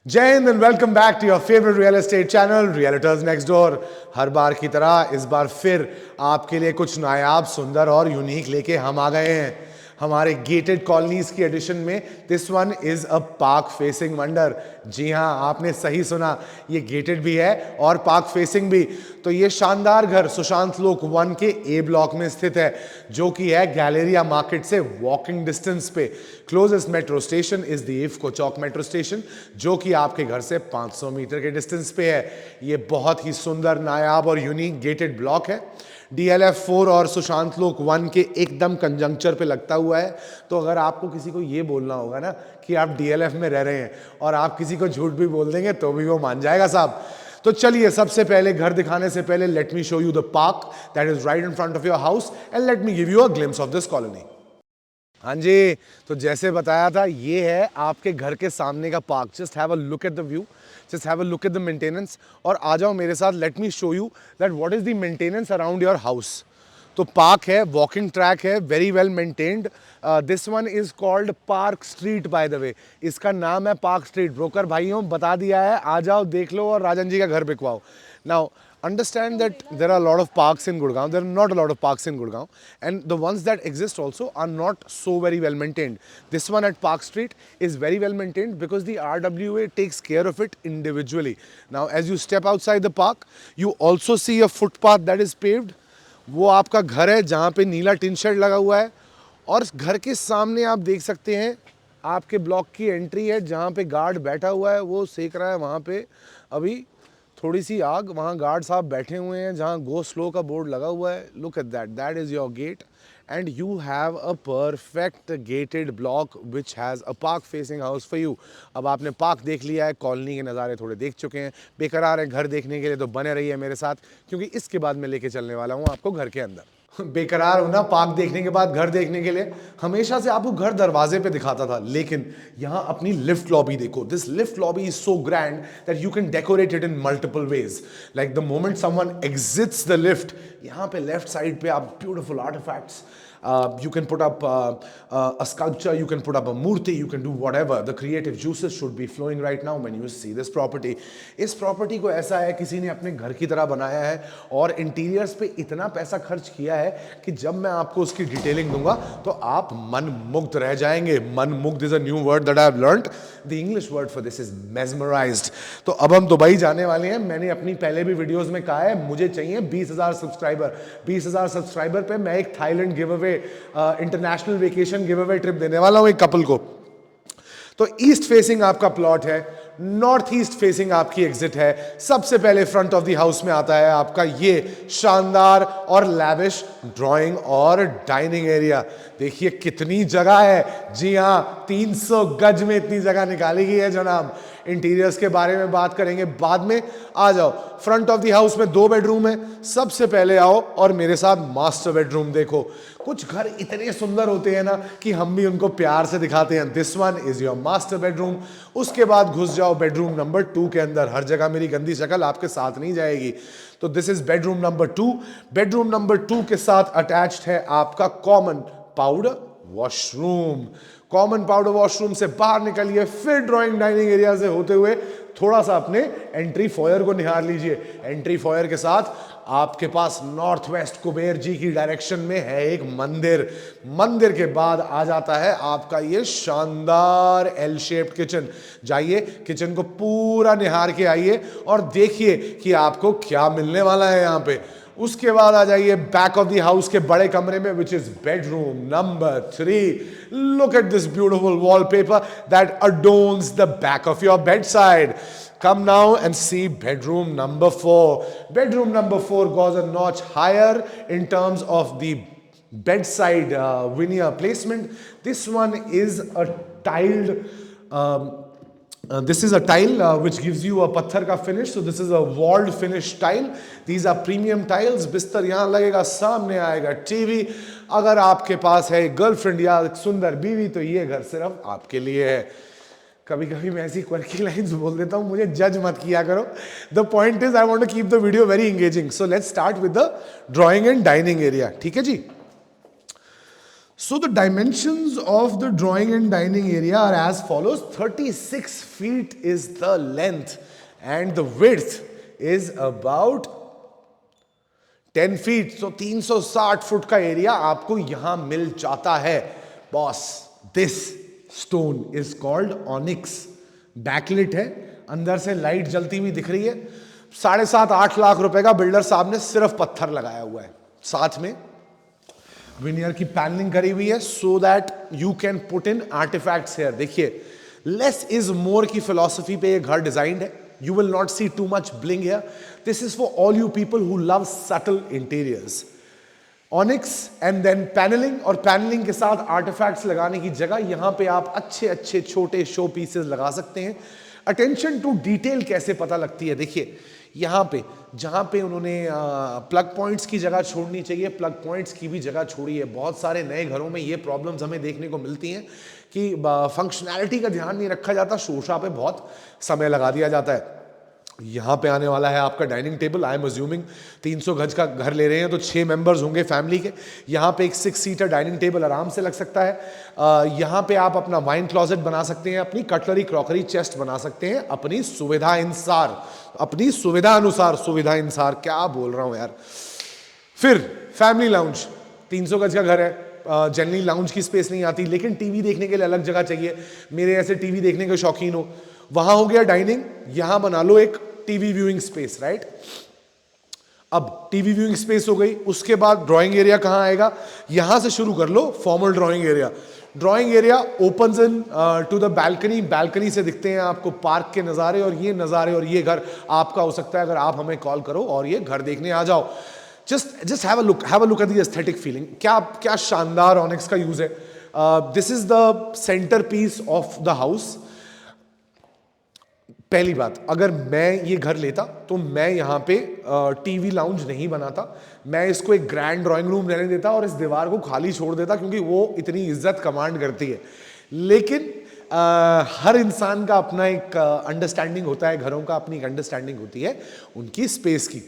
जय Hind and welcome back to your favourite real estate channel realtors next door. हर बार की तरह इस बार फिर आपके लिए कुछ नायाब, सुंदर और यूनिक लेके हम आ गए हैं हमारे गेटेड कॉलोनीज की एडिशन में। This one is a park facing wonder. जी हाँ, आपने सही सुना, ये गेटेड भी है और पार्क फेसिंग भी। तो ये शानदार घर सुशांत लोक 1 के ए ब्लॉक में स्थित है, जो कि है गैलेरिया मार्केट से वॉकिंग डिस्टेंस पे। Closest metro station is the IFFCO Chowk metro station, जो कि आपके घर से 500 मीटर के डिस्टेंस पे है। ये बहुत ही सुंदर, नायाब और यूनिक गेटेड ब्लॉक है। DLF 4 और सुशांत लोक 1 के एकदम कंजंक्चर पे लगता हुआ है। तो अगर आपको किसी को ये बोलना होगा ना कि आप DLF में रह रहे हैं और आप किसी को झूठ भी बोल देंगे तो भी वो मान जाएगा साहब। तो चलिए, सबसे पहले घर दिखाने से पहले let me show you the park that is right in front of your house and let me give you a glimpse of this colony. हाँ जी, तो जैसे बताया था, ये है आपके घर के सामने का park. Just have a look at the view, just have a look at the maintenance और आ जाओ मेरे साथ। Let me show you that what is the maintenance around your house. तो पार्क है, वॉकिंग ट्रैक है, very well maintained. This one is called park street by the way. इसका नाम है पार्क स्ट्रीट। ब्रोकर भाइयों बता दिया है, आ जाओ देख लो और राजन जी का घर बिकवाओ। Now understand that there are a lot of parks in Gurgaon. There are not a lot of parks in Gurgaon, and the ones that exist also are not so very well maintained. This one at Park Street is very well maintained because the RWA takes care of it individually. Now as you step outside the park, you also see a footpath that is paved. वो आपका घर है जहाँ पे नीला tin shed लगा हुआ है, और घर के सामने आप देख सकते हैं आपके ब्लॉक की एंट्री है, जहाँ पे गार्ड बैठा हुआ है, वो सेक रहा है वहाँ पे अभी थोड़ी सी आग। वहाँ गार्ड साहब बैठे हुए हैं जहाँ गो स्लो का बोर्ड लगा हुआ है। Look at that, that is your gate and you have a perfect gated block which has a park facing house for you. अब आपने पार्क देख लिया है, कॉलोनी के नज़ारे थोड़े देख चुके हैं, बेकरार है घर देखने के लिए, तो बने रहिए मेरे साथ, क्योंकि इसके बाद मैं लेके चलने वाला हूँ आपको घर के अंदर। बेकरार होना पार्क देखने के बाद घर देखने के लिए। हमेशा से आपको घर दरवाजे पे दिखाता था, लेकिन यहां अपनी लिफ्ट लॉबी देखो। This lift lobby is so grand that you can decorate it in multiple ways. Like the moment someone exits the lift, यहां पे लेफ्ट साइड पे आप beautiful artefacts, you can put up a sculpture, you can put up a murti, you can do whatever. The creative juices should be flowing right now when you see this property. इस property को ऐसा है किसी ने अपने घर की तरह बनाया है और इंटीरियर्स पे इतना पैसा खर्च किया है कि जब मैं आपको उसकी डिटेलिंग दूंगा तो आप मन मुग्ध रह जाएंगे। मन मुग्ध is a new word that I have learned. The English word for this is mesmerised. तो अब हम दुबई जाने वाले हैं। मैंने अपनी पहले भी वीडियोस में कहा है, मुझे चाहिए 20,000 सब्सक्राइबर। 20,000 सब्सक्राइबर पे मैं एक Thailand give away, international vacation give away trip देने वाला हूं एक कपल को। तो ईस्ट फेसिंग आपका प्लॉट है, नॉर्थ ईस्ट फेसिंग आपकी एग्जिट है। सबसे पहले फ्रंट ऑफ द हाउस में आता है आपका ये शानदार और लैविश ड्राइंग और डाइनिंग एरिया। देखिए कितनी जगह है। जी हां, 300 गज में इतनी जगह निकाली गई है जनाब। इंटीरियर्स के बारे में बात करेंगे बाद में। आ जाओ, फ्रंट ऑफ द हाउस में 2 बेडरूम है। सबसे पहले आओ और मेरे साथ मास्टर बेडरूम देखो। कुछ घर इतने सुंदर होते हैं ना कि हम भी उनको प्यार से दिखाते हैं। This one is your master bedroom. उसके बाद घुस जाओ बेडरूम नंबर 2 के अंदर। हर जगह मेरी गंदी शक्ल आपके साथ नहीं जाएगी। तो this is bedroom number 2। Bedroom number 2 के साथ अटैच्ड है आपका common powder washroom. Common powder washroom से बाहर निकलिए, फिर ड्राइंग डाइनिंग एरिया से होते हुए थोड़ा सा अपने एंट्री फॉयर को निहार लीजिए। एंट्री फॉयर के साथ आपके पास नॉर्थ वेस्ट कुबेर जी की डायरेक्शन में है एक मंदिर। मंदिर के बाद आ जाता है आपका ये शानदार एल शेप्ड किचन। जाइए किचन को पूरा निहार के आइए और देखिए कि आपको क्या मिलने वाला है यहाँ पे। उसके बाद आ जाइए बैक ऑफ द हाउस के बड़े कमरे में, which is bedroom number 3। Look at this beautiful wallpaper that adorns the back of your bedside. Come now and see bedroom number 4. Bedroom number 4 goes a notch higher in terms of the bedside veneer placement. This one is a tiled this is a tile which gives you a पत्थर का finish. So this is a walled finish tile. These are premium tiles. बिस्तर यहाँ लगेगा, सामने आएगा TV. अगर आपके पास है गर्लफ्रेंड या सुंदर बीवी तो ये घर सिर्फ आपके लिए है। कभी कभी मैं ऐसी क्वर्की लाइन्स बोल देता हूँ, मुझे जज मत किया करो। The point is I want to keep the video very engaging. So let's start with the drawing and dining area. ठीक है जी। So the dimensions of the drawing and dining area are as follows. 36 feet is the length and the width is about 10 feet. So 360 foot का area आपको यहां मिल जाता है boss. This stone is called onyx. Backlit है, अंदर से light जलती हुई दिख रही है. 7.5-8 लाख रुपए का बिल्डर साहब ने सिर्फ पत्थर लगाया हुआ है. साथ में विनियर की पैनलिंग करी हुई है so that you can put in artefacts here. देखिए, लेस इज मोर की फिलॉसफी पे ये घर डिजाइंड है. You will not see too much bling here. This is for all you people who love subtle interiors. Onyx and then paneling, और paneling के साथ artifacts लगाने की जगह यहाँ पे आप अच्छे अच्छे छोटे शो पीसेस लगा सकते हैं. Attention to detail कैसे पता लगती है. देखिए, यहाँ पे जहाँ पे उन्होंने प्लग पॉइंट्स की जगह छोड़नी चाहिए, प्लग पॉइंट्स की भी जगह छोड़ी है. बहुत सारे नए घरों में ये प्रॉब्लम्स हमें देखने को मिलती हैं कि फंक्शनैलिटी का ध्यान नहीं रखा जाता, शोशा पे बहुत समय लगा दिया जाता है. यहाँ पे आने वाला है आपका dining table. I am assuming 300 गज का घर ले रहे हैं तो 6 मेंबर्स होंगे फैमिली के. यहाँ पे एक 6 सीटर डाइनिंग टेबल आराम से लग सकता है. यहाँ पे आप अपना वाइन क्लोजेट बना सकते हैं, अपनी कटलरी क्रॉकरी चेस्ट बना सकते हैं अपनी सुविधा अनुसार. अपनी सुविधा अनुसार, सुविधा अनुसार क्या बोल रहा हूँ यार. फिर फैमिली लाउंज. 300 गज का घर है, जनरली लाउंज की स्पेस नहीं आती, लेकिन टीवी देखने के लिए अलग जगह चाहिए. मेरे ऐसे टीवी देखने के शौकीन हो, वहां हो गया डाइनिंग. यहां बना लो एक टीवी व्यूइंग स्पेस, राइट. अब टीवी व्यूइंग स्पेस हो गई, उसके बाद ड्राइंग एरिया कहां आएगा. यहां से शुरू कर लो formal drawing area. Drawing area opens in to the balcony. Balcony से दिखते हैं आपको पार्क के नज़ारे, और ये नज़ारे और ये घर आपका हो सकता है अगर आप हमें कॉल करो और ये घर देखने आ जाओ. Just have a look at the aesthetic feeling. क्या शानदार ऑनिक्स का यूज है. This is the centre piece of the house. पहली बात, अगर मैं ये घर लेता तो मैं यहाँ पे टीवी लाउंज नहीं बनाता. मैं इसको एक ग्रैंड ड्राइंग रूम रहने देता और इस दीवार को खाली छोड़ देता, क्योंकि वो इतनी इज्जत कमांड करती है. लेकिन हर इंसान का अपना एक अंडरस्टैंडिंग होता है, घरों का अपनी एक अंडरस्टैंडिंग होती है उनकी स्पेस की.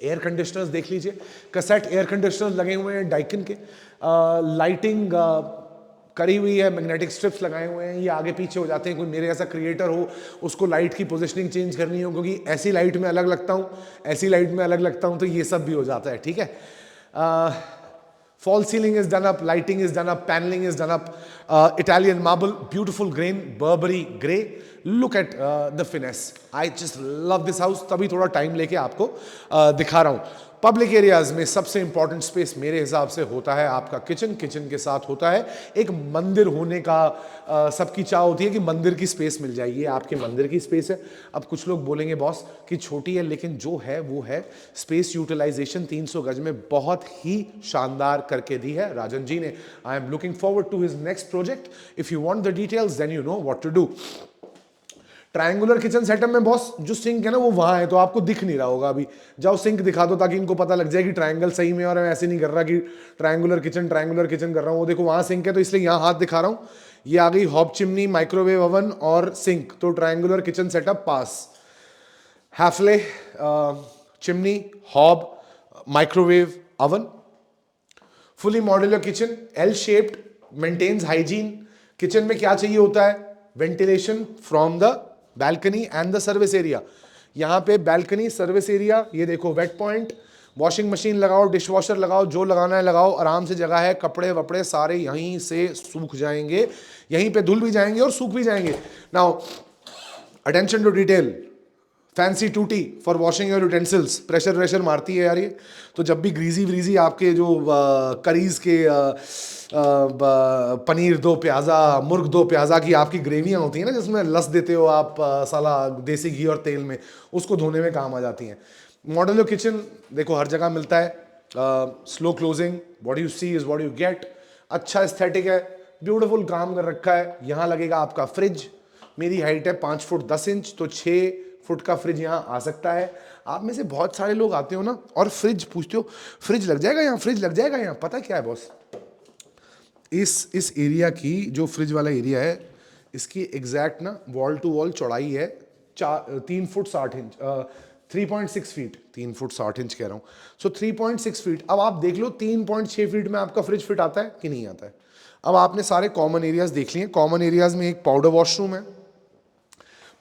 एयर कंडीशनर्स देख लीजिए, कैसेट एयर कंडीशनर्स लगे हुए हैं डाइकिन के. लाइटिंग करी हुई है, मैग्नेटिक स्ट्रिप्स लगाए हुए हैं. ये आगे पीछे हो जाते हैं. कोई मेरे ऐसा क्रिएटर हो, उसको लाइट की पोजीशनिंग चेंज करनी हो, क्योंकि ऐसी लाइट में अलग लगता हूँ, ऐसी लाइट में अलग लगता हूँ, तो ये सब भी हो जाता है. ठीक है. False ceiling is done up, lighting is done up, panelling is done up. Italian marble, beautiful grain, Burberry grey. Look at the finesse. I just love this house. तभी थोड़ा टाइम लेके आपको दिखा रहा हूँ. पब्लिक एरियाज में सबसे important space मेरे हिसाब से होता है आपका किचन. किचन के साथ होता है एक मंदिर होने का. सबकी चाह होती है कि मंदिर की स्पेस मिल जाए. ये आपके मंदिर की स्पेस है. अब कुछ लोग बोलेंगे बॉस कि छोटी है, लेकिन जो है वो है. स्पेस यूटिलाइजेशन 300 गज में बहुत ही शानदार करके दी है राजन जी ने. I am looking forward to his next project. If you want the details then you know what to do. Triangular kitchen setup में बॉस जो सिंक है ना वो वहां है, तो आपको दिख नहीं रहा होगा अभी. जाओ सिंक दिखा दो ताकि इनको पता लग जाए कि ट्रायंगल सही में. और मैं ऐसे नहीं कर रहा कि ट्रायंगुलर किचन कर रहा हूँ. वो देखो वहां सिंक है तो इसलिए यहाँ हाथ दिखा रहा हूँ. ये आ गई हॉब चिमनी, माइक्रोवेव ओवन और सिंक. तो triangular kitchen setup pass. Hafele, chimney, hob, microwave oven. Fully modular kitchen, L shaped, maintains hygiene. Kitchen में क्या चाहिए होता है, ventilation from the balcony and the service area. यहाँ पे बैल्कनी, सर्विस एरिया, ये देखो वेट पॉइंट, वॉशिंग मशीन लगाओ, डिश वॉशर लगाओ, जो लगाना है लगाओ. आराम से जगह है. कपड़े वपड़े सारे यहीं से सूख जाएंगे, यहीं पे धुल भी जाएंगे और सूख भी जाएंगे. Now attention to detail. Fancy टूटी for washing your utensils. Pressure व्रेशर मारती है यार ये. तो जब भी ग्रीजी व्रीजी आपके जो करीज के पनीर दो प्याज़ा, मुर्ग दो प्याज़ा की आपकी ग्रेवियाँ होती हैं ना, जिसमें लस देते हो आप साला देसी घी और तेल में, उसको धोने में काम आ जाती हैं. मॉड्यूलर किचन देखो हर जगह मिलता है. Slow closing, what you see is what you get. अच्छा एस्थेटिक है, ब्यूटीफुल काम कर रखा है. यहाँ लगेगा आपका फ्रिज. मेरी हाइट है 5 फुट 10 इंच, तो 6 फुट का फ्रिज यहाँ आ सकता है. आप में से बहुत सारे लोग आते हो ना और फ्रिज पूछते हो, फ्रिज लग जाएगा यहाँ, फ्रिज लग जाएगा यहाँ. पता क्या है बॉस, इस एरिया की जो फ्रिज वाला एरिया है, इसकी एग्जैक्ट ना वॉल टू वॉल चौड़ाई है 3 foot 60 inch, 3.6 feet, 3 foot 60 inch कह रहा हूँ, सो 3.6 फीट। अब आप देख लो 3.6 फीट में आपका फ्रिज फिट आता है कि नहीं आता है। अब आपने सारे कॉमन एरियाज देख लिए। कॉमन एरियाज में एक पाउडर वॉशरूम है,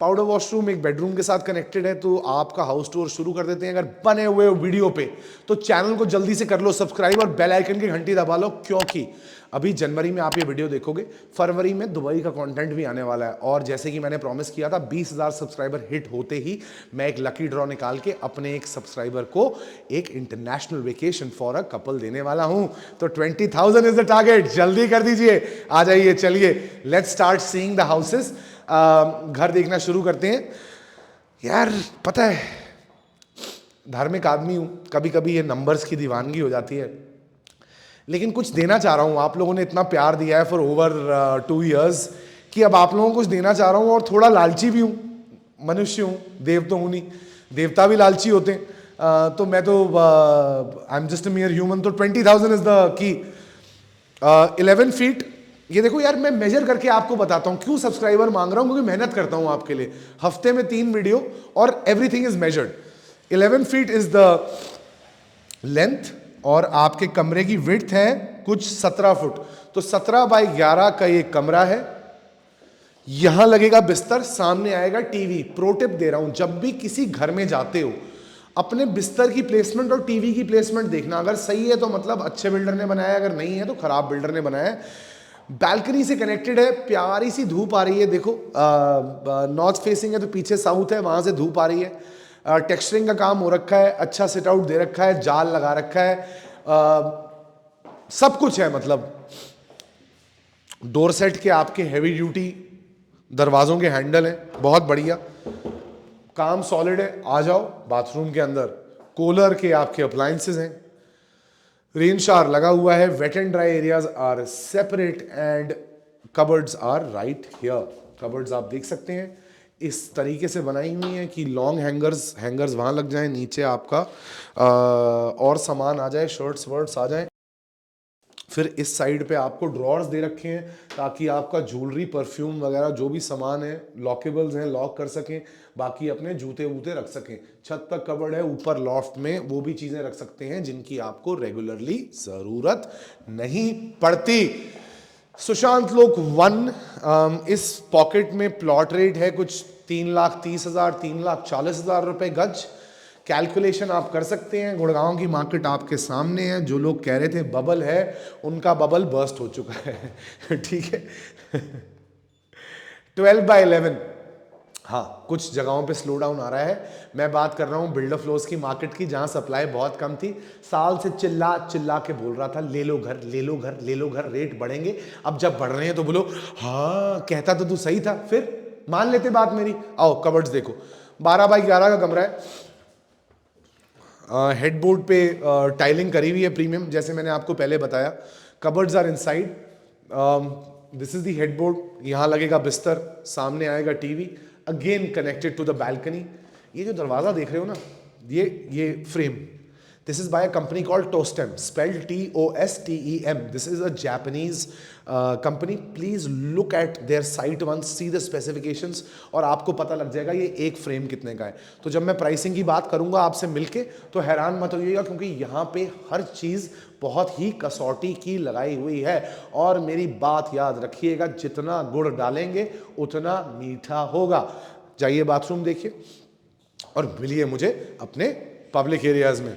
पाउडर वॉशरूम एक बेडरूम के साथ कनेक्टेड है। तो आपका हाउस टूर शुरू कर देते हैं। अगर बने हुए वीडियो पे तो चैनल को जल्दी से कर लो सब्सक्राइब और बेल आइकन की घंटी दबा लो, क्योंकि अभी जनवरी में आप ये वीडियो देखोगे, फरवरी में दुबई का कंटेंट भी आने वाला है। और जैसे कि मैंने प्रॉमिस किया था 20,000 सब्सक्राइबर हिट होते ही मैं एक लकी ड्रॉ निकाल के अपने एक सब्सक्राइबर को एक international vacation for a couple देने वाला हूं। तो 20,000 इज द टारगेट, जल्दी कर दीजिए, आ जाइए। चलिए let's start seeing the houses. घर देखना शुरू करते हैं। यार पता है, धार्मिक आदमी हूं, कभी कभी ये नंबर्स की दीवानगी हो जाती है, लेकिन कुछ देना चाह रहा हूं। आप लोगों ने इतना प्यार दिया है फॉर ओवर 2 years कि अब आप लोगों को कुछ देना चाह रहा हूं। और थोड़ा लालची भी हूं, मनुष्य हूं, देव तो हूं नहीं, देवता भी लालची होते हैं। तो मैं तो I am just a मियर human. तो 20,000 इज द की। 11 फीट, ये देखो यार, मैं मेजर करके आपको बताता हूं क्यों सब्सक्राइबर मांग रहा हूं, क्योंकि मेहनत करता हूं आपके लिए। हफ्ते में 3 वीडियो और everything is measured. 11 feet is the length और आपके कमरे की विड्थ है कुछ 17 फुट। तो 17 बाई 11 का ये कमरा है। यहां लगेगा बिस्तर, सामने आएगा टीवी। प्रो टिप दे रहा हूं, जब भी किसी घर में जाते हो अपने बिस्तर की प्लेसमेंट और टीवी की प्लेसमेंट देखना। अगर सही है तो मतलब अच्छे बिल्डर ने बनाया है, अगर नहीं है तो खराब बिल्डर ने बनाया है। बैल्कनी से कनेक्टेड है, प्यारी सी धूप आ रही है। देखो नॉर्थ फेसिंग है तो पीछे साउथ है, वहां से धूप आ रही है। टेक्सचरिंग का काम हो रखा है, अच्छा सिट आउट दे रखा है, जाल लगा रखा है, सब कुछ है। मतलब डोर सेट के आपके हेवी ड्यूटी दरवाजों के हैंडल हैं, बहुत बढ़िया काम, सॉलिड है। आ जाओ बाथरूम के अंदर, कूलर के आपके अप्लायंसेस हैं, रेन शावर लगा हुआ है, wet and dry areas are separate and cupboards are right here. Cupboards आप देख सकते हैं इस तरीके से बनाई हुई हैं कि लॉन्ग हैंगर्स वहां लग जाएं, नीचे आपका और सामान आ जाए, शर्ट्स वर्ट्स आ जाएं। फिर इस साइड पे आपको ड्रॉर्स दे रखे हैं ताकि आपका ज्वेलरी, परफ्यूम वगैरह जो भी सामान है, लॉकेबल्स हैं, लॉक कर सकें, बाकी अपने जूते वूते रख सकें। छत तक कबर्ड है, ऊपर लॉफ्ट में वो भी चीजें रख सकते हैं जिनकी आपको रेगुलरली जरूरत नहीं पड़ती। सुशांत लोक 1, इस पॉकेट में प्लॉट रेट है कुछ 3,30,000 3,40,000 रुपए गज। कैलकुलेशन आप कर सकते हैं, गुड़गांव की मार्केट आपके सामने है। जो लोग कह रहे थे बबल है, उनका बबल बर्स्ट हो चुका है ठीक है 12 बाई 11। हाँ, कुछ जगहों पे स्लो डाउन आ रहा है। मैं बात कर रहा हूँ बिल्डर फ्लोर्स की मार्केट की, जहां सप्लाई बहुत कम थी। साल से चिल्ला चिल्ला के बोल रहा था ले लो घर, ले लो घर, ले लो घर, रेट बढ़ेंगे। अब जब बढ़ रहे हैं तो बोलो हाँ कहता तो तू सही था, फिर मान लेते बात मेरी। आओ कबर्ड्स देखो, 12 बाई 11 का कमरा है। हेडबोर्ड पे टाइलिंग करी हुई है प्रीमियम, जैसे मैंने आपको पहले बताया। Cupboards are inside, this is the headboard. यहाँ लगेगा बिस्तर, सामने आएगा TV, again connected to the balcony. ये जो दरवाजा देख रहे हो ना, ये frame, this is by a company called Tostem, spelled TOSTEM। This is a Japanese company. Please look at their site once, see the specifications और आपको पता लग जाएगा ये एक फ्रेम कितने का है। तो जब मैं प्राइसिंग की बात करूंगा आपसे मिलके तो हैरान मत होइएगा, क्योंकि यहाँ पे हर चीज बहुत ही कसौटी की लगाई हुई है। और मेरी बात याद रखिएगा, जितना गुड़ डालेंगे उतना मीठा होगा। जाइए बाथरूम देखिए और मिलिए मुझे अपने पब्लिक एरियाज में।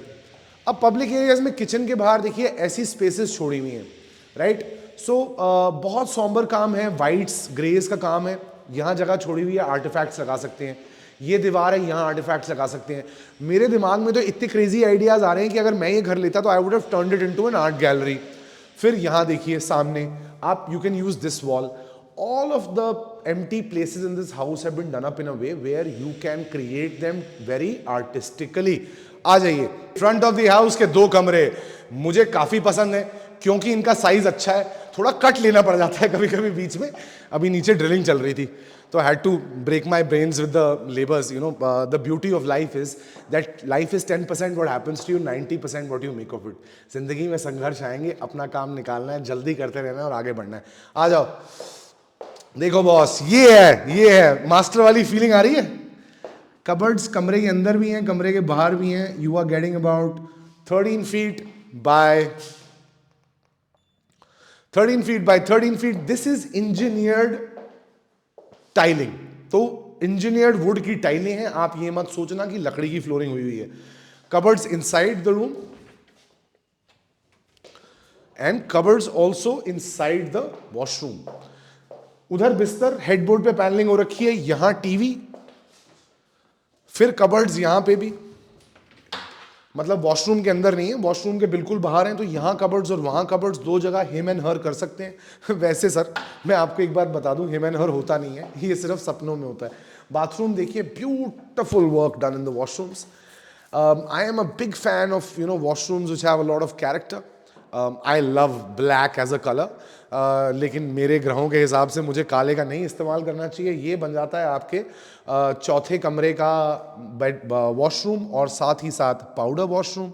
अब पब्लिक एरियाज में किचन के बाहर देखिए ऐसी स्पेसेस छोड़ी हुई हैं, राइट। सो बहुत सॉम्बर काम है, वाइट्स ग्रेज का काम है। यहाँ जगह छोड़ी हुई है, आर्टिफैक्ट्स लगा सकते हैं। ये दीवार है, यहाँ आर्टिफैक्ट्स लगा सकते हैं। मेरे दिमाग में तो इतने क्रेजी आइडियाज आ रहे हैं कि अगर मैं ये घर लेता तो I would have turned it into an art gallery. फिर यहाँ देखिए सामने आप, you can use this wall. All of the empty places in this house have been done up in a way where you can create them very artistically. आ जाइए, front of the house के 2 कमरे मुझे काफी पसंद है क्योंकि इनका size अच्छा है। थोड़ा कट लेना पड़ जाता है कभी कभी बीच में, अभी नीचे ड्रिलिंग चल रही थी तो had to break my brains with the labours. You know, the beauty of life is that life is 10% what happens to you, 90% what you make of it. जिंदगी में संघर्ष आएंगे, अपना काम निकालना है, जल्दी करते रहना है और आगे बढ़ना है। आ जाओ, देखो बॉस, ये है मास्टर वाली फीलिंग आ रही है। कबर्ड्स कमरे के अंदर भी हैं, कमरे के बाहर भी हैं. You are getting about 13 feet by 13 feet by 13 feet. This is engineered tiling. तो इंजीनियर्ड वुड की टाइलें हैं. आप ये मत सोचना कि लकड़ी की फ्लोरिंग हुई हुई है. Cupboards inside the room and cupboards also inside the washroom. उधर बिस्तर, हेडबोर्ड पे पैनलिंग हो रखी है, यहां टीवी, फिर कबर्ड्स यहां पे भी, मतलब वॉशरूम के अंदर नहीं है, वॉशरूम के बिल्कुल बाहर हैं. तो यहां कबर्ड्स और वहां कबर्ड्स, दो जगह हिम एंड हर कर सकते हैं. वैसे सर मैं आपको एक बात बता दूं, हिम एंड हर होता नहीं है, ये सिर्फ सपनों में होता है. बाथरूम देखिए, beautiful work done in the washrooms. I am a big fan of washrooms which have a lot of character. I love black as a colour, लेकिन मेरे ग्रहों के हिसाब से मुझे काले का नहीं इस्तेमाल करना चाहिए. ये बन जाता है आपके चौथे कमरे का बेड वॉशरूम और साथ ही साथ पाउडर वॉशरूम.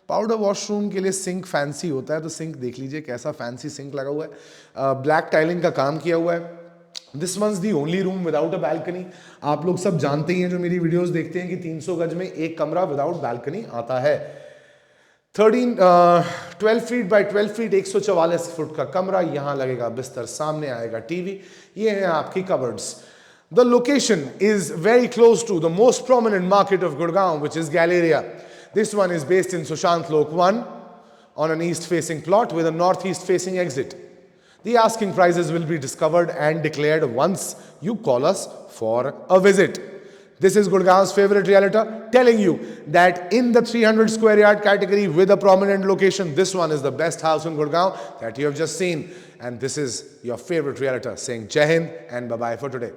पाउडर वॉशरूम के लिए सिंक फैंसी होता है, तो सिंक देख लीजिए कैसा फैंसी सिंक लगा हुआ है. ब्लैक टाइलिंग का काम किया हुआ है. This one's the only room without a balcony. आप लोग सब जानते ही हैं जो मेरी वीडियोस देखते हैं कि 300 गज में एक कमरा विदाउट बैल्कनी आता है. 12 फीट बाई 12 फीट 144 फुट का कमरा. यहां लगेगा बिस्तर, सामने आएगा टीवी. ये है आपकी cupboards. The location is very close to the most prominent market of Gurgaon, which is Galleria. This one is based in Sushant Lok 1 on an east-facing plot with a northeast-facing exit. The asking prices will be discovered and declared once you call us for a visit. This is Gurgaon's favorite realtor telling you that in the 300 square yard category with a prominent location, this one is the best house in Gurgaon that you have just seen. And this is your favorite realtor saying Jai Hind and bye-bye for today.